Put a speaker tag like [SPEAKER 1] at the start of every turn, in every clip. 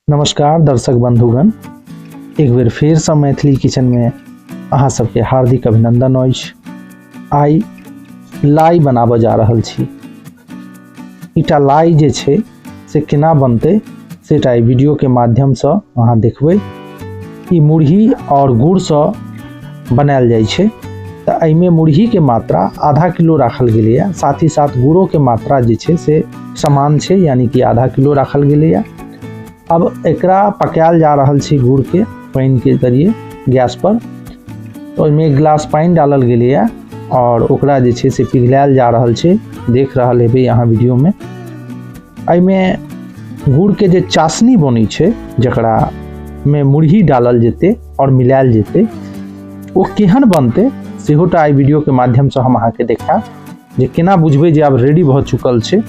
[SPEAKER 1] नमस्कार दर्शक बंधुगण, एक बेर फेर से मैथिली किचन में अहाँ सबके हार्दिक अभिनंदन अछि। आई लाई बनाबऽ जा रहल छी। इटा लाई जे छै से केना बनतै सेटा ई वीडियो के माध्यम से अहाँ देखबै। ई मुरही और गुड़ से बनायल जाइ छै। तऽ एहिमे मुरही के मात्रा आधा किलो राखल गेलैया, साथ ही साथ गुड़ो के मात्रा जे छै से समान छै, यानी कि आधा किलो राखल गेलैया। अब एकरा पकायल जा रहल छै गुड़ के पानी के जरिए गैस पर। तो ओहिमे एक गिलास पानी डालल गेलैया और ओकरा जे छै से पिघलायल जा रहल छै, देख रहल हेबै अहाँ वीडियो में। एहिमे गुड़ के जे चाशनी बनै छै, जकरा में मुरही डालल जेतै और मिलायल जेतै, ओ केहन बनतै सेहोटा एहि वीडियो के माध्यम से हम अहाँ के देखाएब, जे केना बुझबै जे आब रेडी भ चुकल छै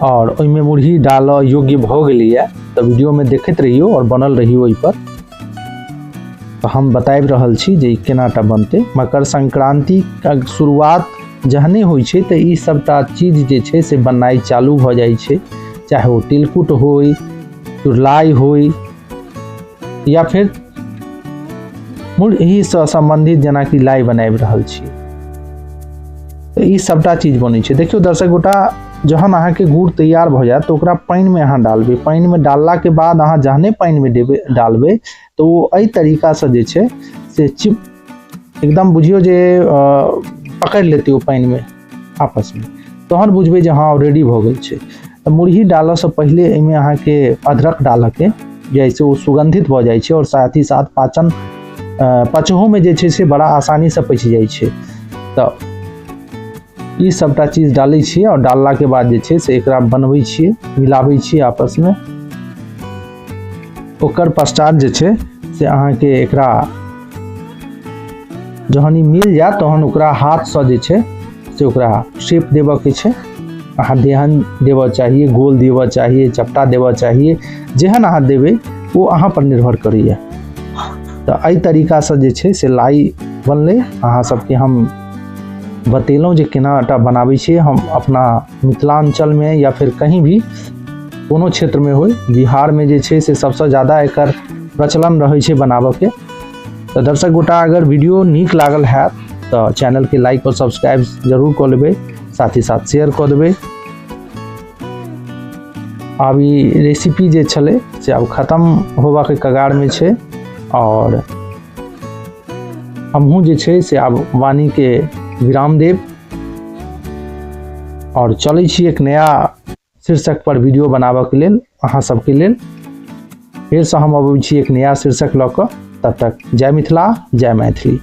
[SPEAKER 1] और ओहिमे मुरही डाल योग्य भ गेलैया। तो वीडियो में देखते रहियो और बनल रहियो ओहि पर। तो हम बताबि रहल छी जे केनाटा बनते। मकर संक्रांति का शुरुआत जहने होइ छै तो ई सबटा चीज जे छै से बननाइ चालू भ जाइ छै, चाहे वो तिलकुट होय, चुरलाई होय, या फिर मुरही से संबंधित जेना कि लाई बनाबि रहल छी। तो ई सबटा चीज बनै छै। देखियो दर्शक गोटा, जहन अहाँ के गुड़ तैयार भ जाए तो ओकरा पानी में अहाँ डालबे। पानी में डालला के बाद अहाँ जहने पानी में डालबे तो वो एहि तरीका से जे छै से चिप एकदम बुझियो जे पकड़ लेते वो पानी में आपस में, तहन बुझबे जे हाँ रेडी भ गेल छै। तो मुरही डालऽ से पहले एहिमे अहाँ के अदरक डालऽ के, जैसे वो सुगंधित भ जाइ छै और साथ ही साथ पचहो में जे छै से बड़ा आसानी से पचि जाइ छै। तो ई सबटा चीज डालै छियै और डालला के बाद जे छै से एकरा बनबै छियै, मिलाबै छियै आपस में। ओकर पश्चात जे छै से अहाँ के एकरा जहन ई मिल जाए तहन ओकरा हाथ से जे छै से ओकरा शेप देबऽ के छै। अहाँ देहन देबऽ चाहिए, गोल देबऽ चाहिए, चपटा देबऽ चाहिए, जेहन अहाँ देबै वो अहाँ पर निर्भर करैया। तो एहि तरीका से जे छै से लाई बनलै। अहाँ सबके हम बतेलहुँ जे केनाटा बनाबै छियै। हम अपना मिथिलांचल में या फिर कहीं भी कोनो क्षेत्र में होय, बिहार में जे छै से सबसे ज़्यादा एकर प्रचलन रहै छै बनाबऽ के। तो दर्शक गोटा, अगर वीडियो नीक लागल हैत तो चैनल के लाइक और सब्सक्राइब जरूर कऽ लेबै, साथ ही साथ शेयर कऽ देबै। आब ई रेसिपी जे छलै से अब खत्म होबऽ के कगार में छै और हमहूँ जे छै से आब वाणी के विराम देव और चलै छी एक नया शीर्षक पर वीडियो बनाबऽ के लेल अहाँ सबके लेल। फिर से हम अबै छी एक नया शीर्षक लऽ कऽ। तब तक जय मिथिला, जय मैथिली।